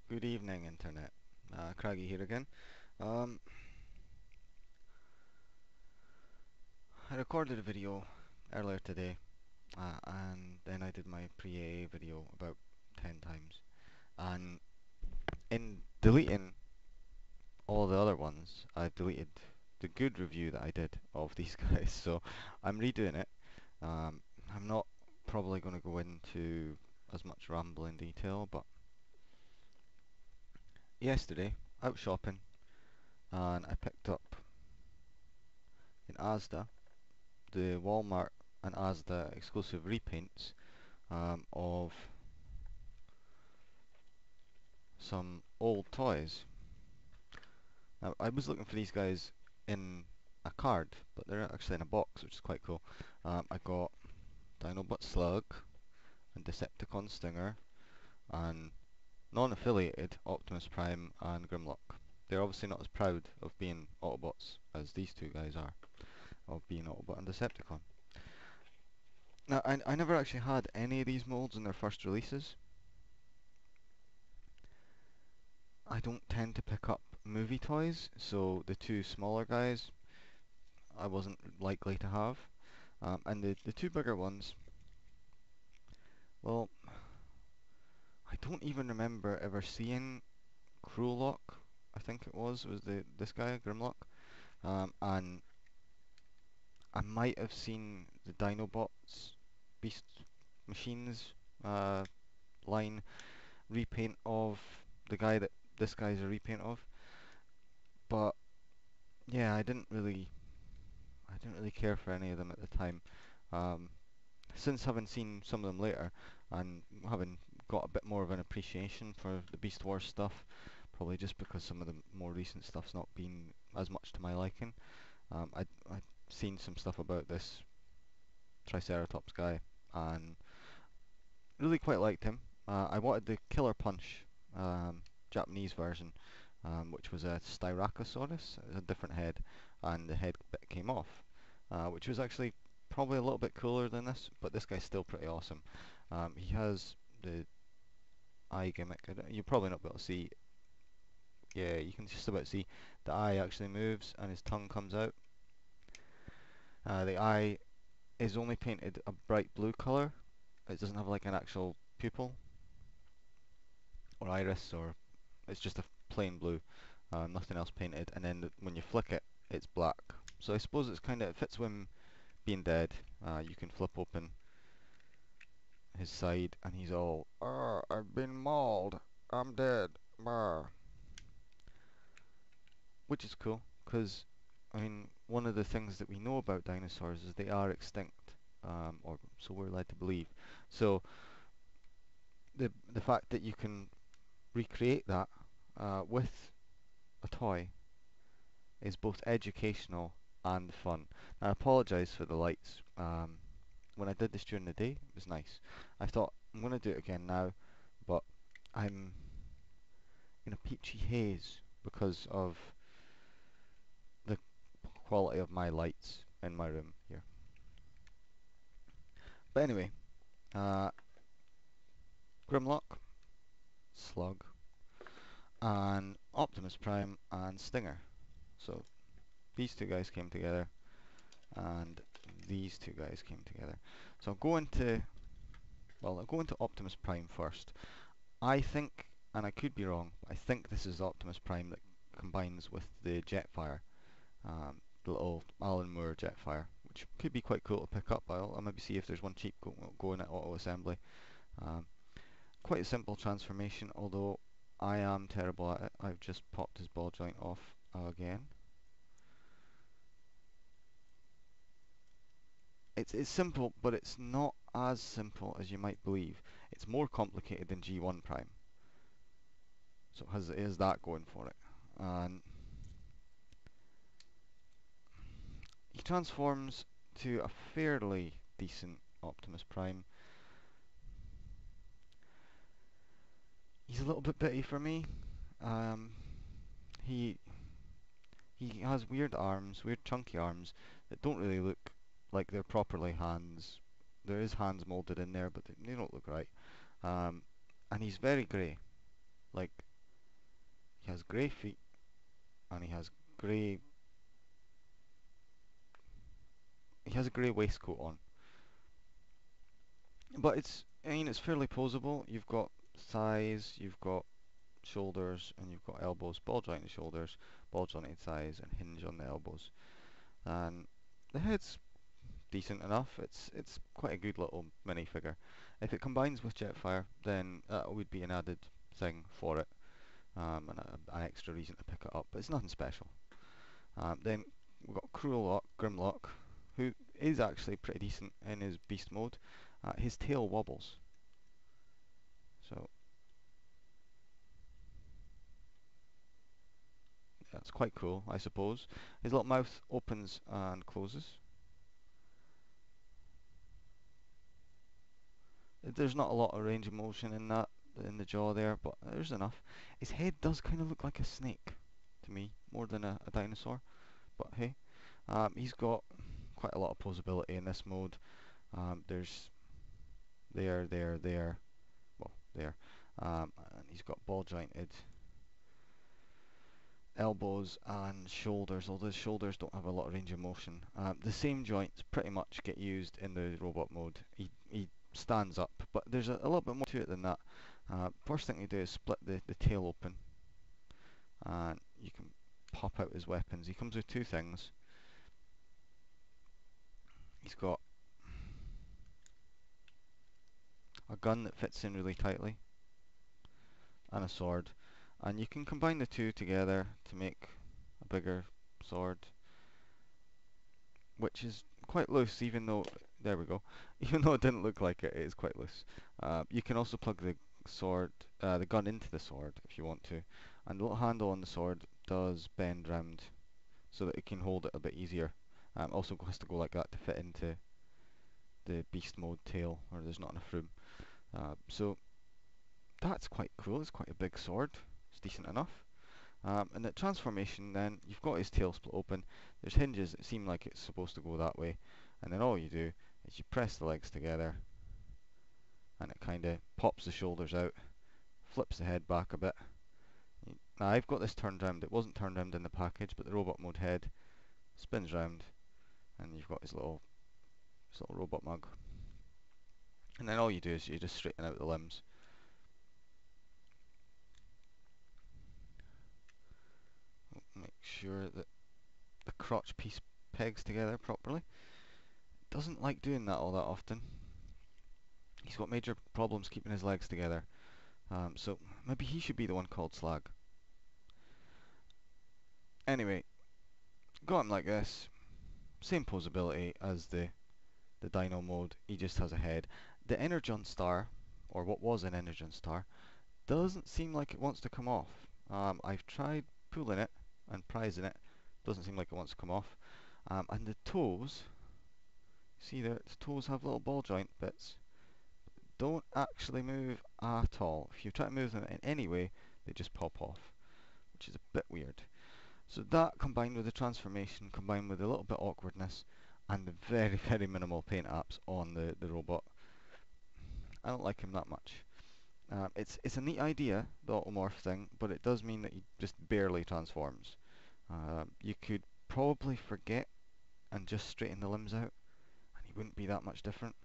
Good evening, Internet. Craggy here again. Um, I recorded a video earlier today, and then I did my pre-AA video about 10 times. And in deleting all the other ones, I deleted the good review that I did of these guys, so I'm redoing it. Um, I'm not probably going to go into as much rambling detail, but yesterday, out shopping, and I picked up in ASDA the Walmart and ASDA exclusive repaints of some old toys. Now, I was looking for these guys in a card, but they're actually in a box, which is quite cool. I got Dinobot Slug and Decepticon Stinger and non-affiliated Optimus Prime and Grimlock. They're obviously not as proud of being Autobots as these two guys are, of being Autobot and Decepticon. Now, I never actually had any of these molds in their first releases. I don't tend to pick up movie toys, so the two smaller guys I wasn't likely to have. And the two bigger ones, well, I don't even remember ever seeing Cruellock, I think it was this guy, Grimlock. And I might have seen the Dinobots, Beast Machines uh, line repaint of the guy that this guy's a repaint of. But yeah, I didn't really care for any of them at the time. Um, since having seen some of them later and having got a bit more of an appreciation for the Beast Wars stuff, probably just because some of the more recent stuff's not been as much to my liking. I'd seen some stuff about this Triceratops guy and really quite liked him. I wanted the Killer Punch Japanese version, which was a Styracosaurus, a different head, and the head bit came off, which was actually probably a little bit cooler than this, but this guy's still pretty awesome. He has the eye gimmick. You'll probably not be able to see. Yeah, you can just about see the eye actually moves and his tongue comes out. The eye is only painted a bright blue color. It doesn't have like an actual pupil or iris, or it's just a plain blue, nothing else painted. And then when you flick it, it's black. So I suppose it fits with him being dead. You can flip open his side, and he's all, I've been mauled. I'm dead. Brr. Which is cool, because, I mean, one of the things that we know about dinosaurs is they are extinct, or so we're led to believe. So the fact that you can recreate that with a toy is both educational and fun. I apologise for the lights. When I did this during the day, it was nice. I thought I'm going to do it again now, but I'm in a peachy haze because of the quality of my lights in my room here. But anyway, uh, Grimlock, Slug, and Optimus Prime and Stinger. So these two guys came together, and these two guys came together. So I'll go into Optimus Prime first. I think, and I could be wrong, but I think this is Optimus Prime that combines with the Jetfire, the little Alan Moore Jetfire, which could be quite cool to pick up. I'll maybe see if there's one cheap going at auto assembly. Um, Quite a simple transformation, although I am terrible at it. I've just popped his ball joint off again. It's simple, but it's not as simple as you might believe. It's more complicated than G1 Prime. So it has that going for it. And he transforms to a fairly decent Optimus Prime. He's a little bit bitty for me. Um, he he has weird arms, weird chunky arms that don't really look like they're properly hands. There is hands molded in there, but they don't look right. Um, and he's very grey. Like grey feet, and he has grey. He has a grey waistcoat on, but I mean, it's fairly posable. You've got thighs, you've got shoulders, and you've got elbows. Ball jointed shoulders, ball jointed thighs, and hinge on the elbows. And the head's decent enough. It's quite a good little minifigure. If it combines with Jetfire, then that would be an added thing for it, and an extra reason to pick it up. But it's nothing special. Then we've got Grimlock, who is actually pretty decent in his beast mode. His tail wobbles, so that's quite cool, I suppose. His little mouth opens and closes. There's not a lot of range of motion in that, in the jaw there, but there's enough. His head does kind of look like a snake to me, more than a dinosaur, but hey. He's got quite a lot of posability in this mode. There's there, well, there. And he's got ball jointed elbows and shoulders, although his shoulders don't have a lot of range of motion. The same joints pretty much get used in the robot mode. He stands up, but there's a little bit more to it than that. First thing you do is split the tail open, and you can pop out his weapons. He comes with two things. He's got a gun that fits in really tightly, and a sword, and you can combine the two together to make a bigger sword, which is quite loose, even though, there we go, even though it didn't look like it, it is quite loose. You can also plug the gun into the sword if you want to, and the little handle on the sword does bend round so that it can hold it a bit easier. Also has to go like that to fit into the beast mode tail, or there's not enough room. So that's quite cool. It's quite a big sword. It's decent enough. And the transformation, then you've got his tail split open. There's hinges that seem like it's supposed to go that way, and then all you do is you press the legs together, and it kind of pops the shoulders out, flips the head back a bit. Now I've got this turned round. It wasn't turned round in the package, but the robot mode head spins round, and you've got his little robot mug. And then all you do is you just straighten out the limbs. Make sure that the crotch piece pegs together properly. Doesn't like doing that all that often. He's got major problems keeping his legs together. So maybe he should be the one called Slug. Anyway, got him like this. Same posability as the dino mode. He just has a head. The Energon star, or what was an Energon star, doesn't seem like it wants to come off. I've tried pulling it and prizing it. Doesn't seem like it wants to come off. And the toes, see there, the toes have little ball joint bits. Don't actually move at all. If you try to move them in any way, they just pop off, which is a bit weird. So that, combined with the transformation, combined with a little bit awkwardness, and the very, very minimal paint apps on the robot, I don't like him that much. It's a neat idea, the automorph thing, but it does mean that he just barely transforms. You could probably forget and just straighten the limbs out, and he wouldn't be that much different.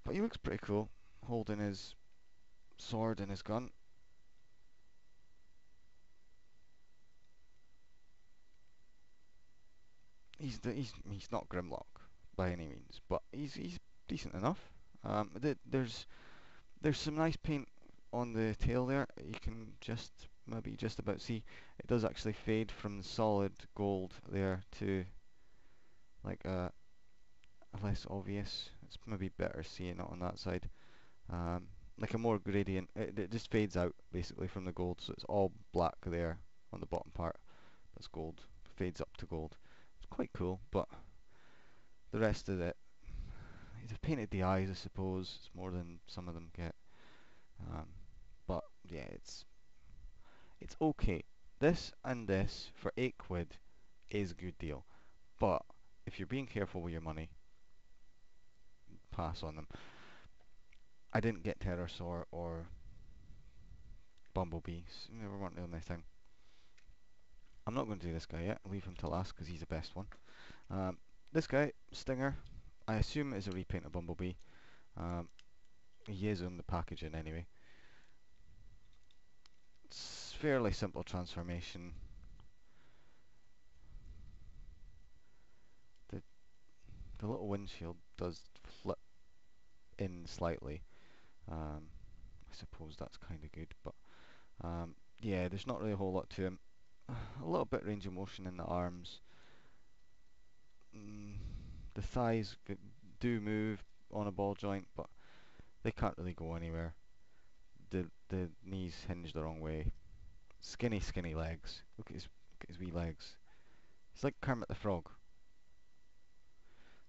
But he looks pretty cool, holding his sword and his gun. He's not Grimlock by any means, but he's decent enough. There's some nice paint on the tail there. You can maybe just about see it does actually fade from the solid gold there to like a less obvious. It's maybe better seeing it on that side. Like a more gradient. It just fades out basically from the gold, so it's all black there on the bottom part. That's gold. Fades up to gold. It's quite cool, but the rest of it, they've painted the eyes, I suppose. It's more than some of them get. But yeah, it's okay. This and this for £8 is a good deal. But if you're being careful with your money, pass on them. I didn't get Pterosaur or bumblebees. Never weren't really my thing. I'm not going to do this guy yet. I'll leave him to last because he's the best one. Um, this guy, Stinger, I assume is a repaint of Bumblebee. Um, he is on the packaging anyway. It's fairly simple transformation. The the little windshield does flip in slightly. I suppose that's kind of good, but yeah, there's not really a whole lot to him. A little bit range of motion in the arms. Mm, the thighs do move on a ball joint, but they can't really go anywhere. The knees hinge the wrong way. Skinny legs. Look at his wee legs. He's like Kermit the Frog.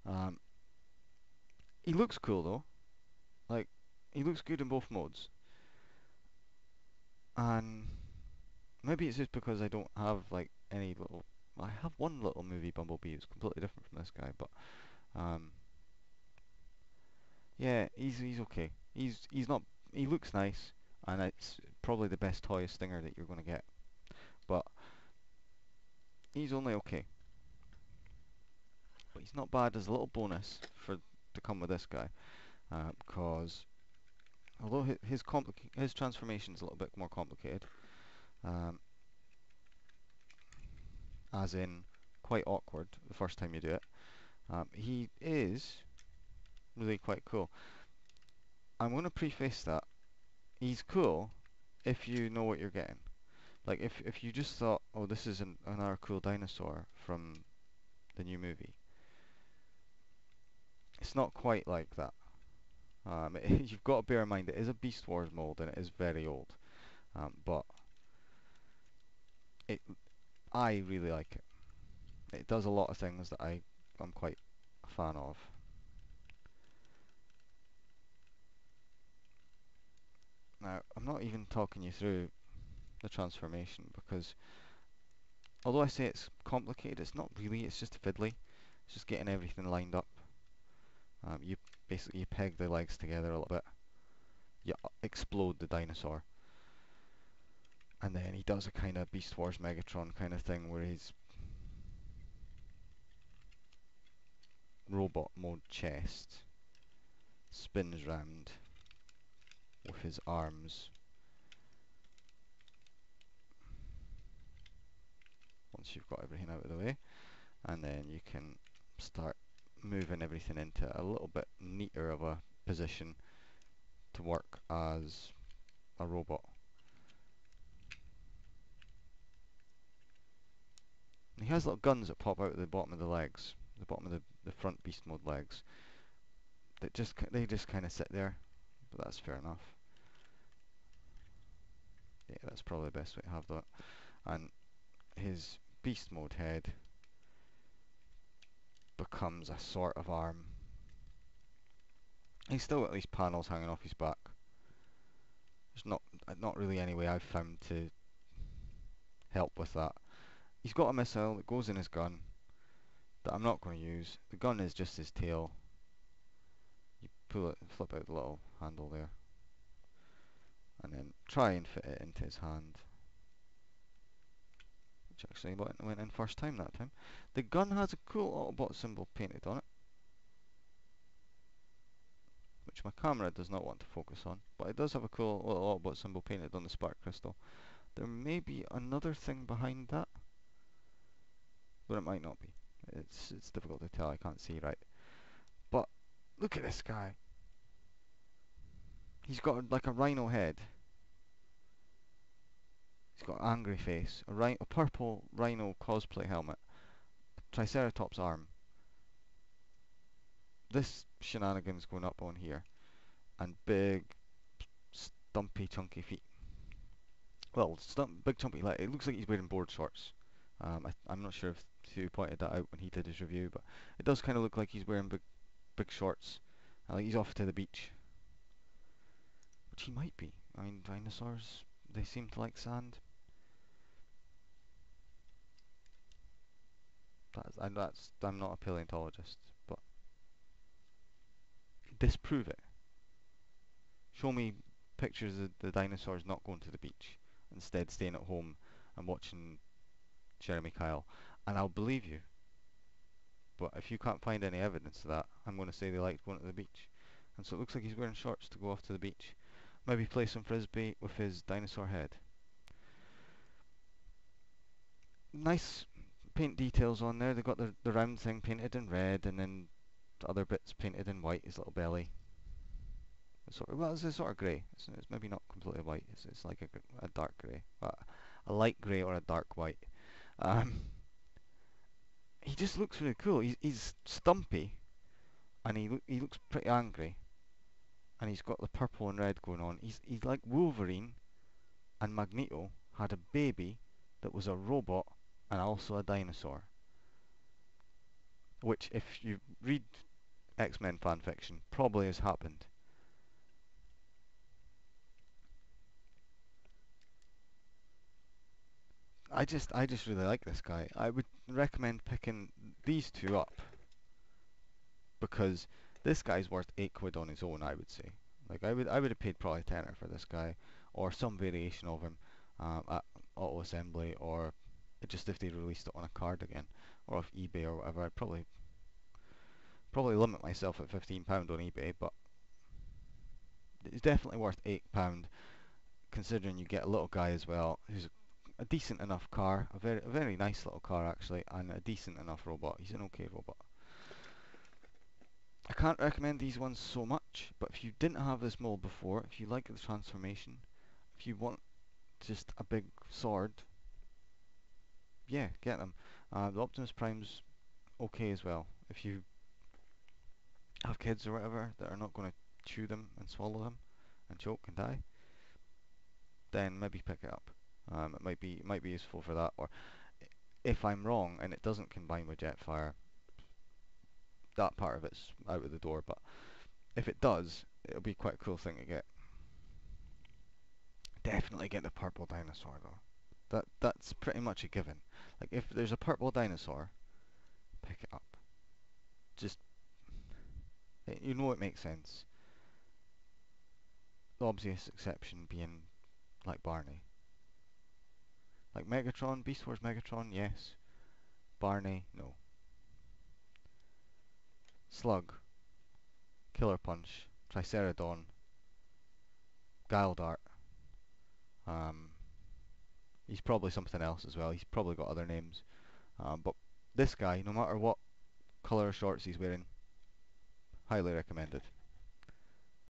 Um, he looks cool though. Like he looks good in both modes. And maybe it's just because I don't have like any little. I have one little movie Bumblebee. It's completely different from this guy, but um, yeah, he's okay. He's not. He looks nice, and it's probably the best toy Stinger that you're going to get. But he's only okay. But he's not bad as a little bonus for to come with this guy, because although his transformation is a little bit more complicated, um, as in quite awkward the first time you do it, he is really quite cool. I'm going to preface that he's cool if you know what you're getting. Like if you just thought, oh, this is another cool dinosaur from the new movie, it's not quite like that. You've got to bear in mind it is a Beast Wars mold and it is very old, but it I really like it. It does a lot of things that I'm quite a fan of. Now, I'm not even talking you through the transformation because although I say it's complicated, it's not really. It's just fiddly. It's just getting everything lined up. You basically you peg the legs together a little bit. You explode the dinosaur, and then he does a kind of Beast Wars Megatron kind of thing where his robot mode chest spins round with his arms. Once you've got everything out of the way, and then you can start moving everything into a little bit neater of a position to work as a robot. And he has little guns that pop out of the bottom of the legs, the bottom of the front beast mode legs. They just kind of sit there, but that's fair enough. Yeah, that's probably the best way to have that. And his beast mode head becomes a sort of arm. He's still got at least panels hanging off his back. There's not really any way I've found to help with that. He's got a missile that goes in his gun that I'm not going to use. The gun is just his tail. You pull it, flip out the little handle there, and then try and fit it into his hand. Which actually went in first time that time. The gun has a cool Autobot symbol painted on it, which my camera does not want to focus on, but it does have a cool little Autobot symbol painted on the spark crystal. There may be another thing behind that, but it might not be. It's difficult to tell, I can't see right. But look at this guy. He's got like a rhino head. He's got an angry face, a purple rhino cosplay helmet, a triceratops arm. This shenanigan's going up on here, and big, stumpy, chunky feet. Well, big, chunky leg. It looks like he's wearing board shorts. I'm not sure if Stu pointed that out when he did his review, but it does kind of look like he's wearing big shorts. Like he's off to the beach, which he might be. I mean, dinosaurs, they seem to like sand. I'm not a paleontologist, but disprove it. Show me pictures of the dinosaurs not going to the beach, instead staying at home and watching Jeremy Kyle, and I'll believe you. But if you can't find any evidence of that, I'm going to say they liked going to the beach. And so it looks like he's wearing shorts to go off to the beach. Maybe play some frisbee with his dinosaur head. Nice paint details on there. They've got the round thing painted in red, and then the other bits painted in white, his little belly. Well, it's a sort of grey. It's maybe not completely white. It's like a dark grey. A light grey or a dark white. Um, he just looks really cool. He's stumpy, and he looks pretty angry, and he's got the purple and red going on. He's like Wolverine and Magneto had a baby that was a robot and also a dinosaur. Which, if you read X-Men fanfiction, probably has happened. I just really like this guy. I would recommend picking these two up because this guy's worth £8 on his own. I would say. Like I would have paid probably tenner for this guy or some variation of him at Auto Assembly, or just if they released it on a card again, or off eBay or whatever. I'd probably limit myself at £15 on eBay, but it's definitely worth £8 considering you get a little guy as well who's a decent enough car, a very nice little car actually, and a decent enough robot. He's an okay robot. I can't recommend these ones so much, but if you didn't have this mold before, if you like the transformation, if you want just a big sword, yeah, get them. The Optimus Prime's okay as well. If you have kids or whatever that are not going to chew them and swallow them and choke and die, then maybe pick it up. It might be useful for that. Or if I'm wrong and it doesn't combine with Jetfire, that part of it's out of the door. But if it does, it'll be quite a cool thing to get. Definitely get the purple dinosaur though. That's pretty much a given. Like if there's a purple dinosaur, pick it up. Just you know it makes sense. The obvious exception being like Barney. Like Megatron, Beast Wars Megatron, yes. Barney, no. Slug, Killer Punch, Tricerodon, Guildart. Um, he's probably something else as well. He's probably got other names. But this guy, no matter what colour of shorts he's wearing, highly recommended.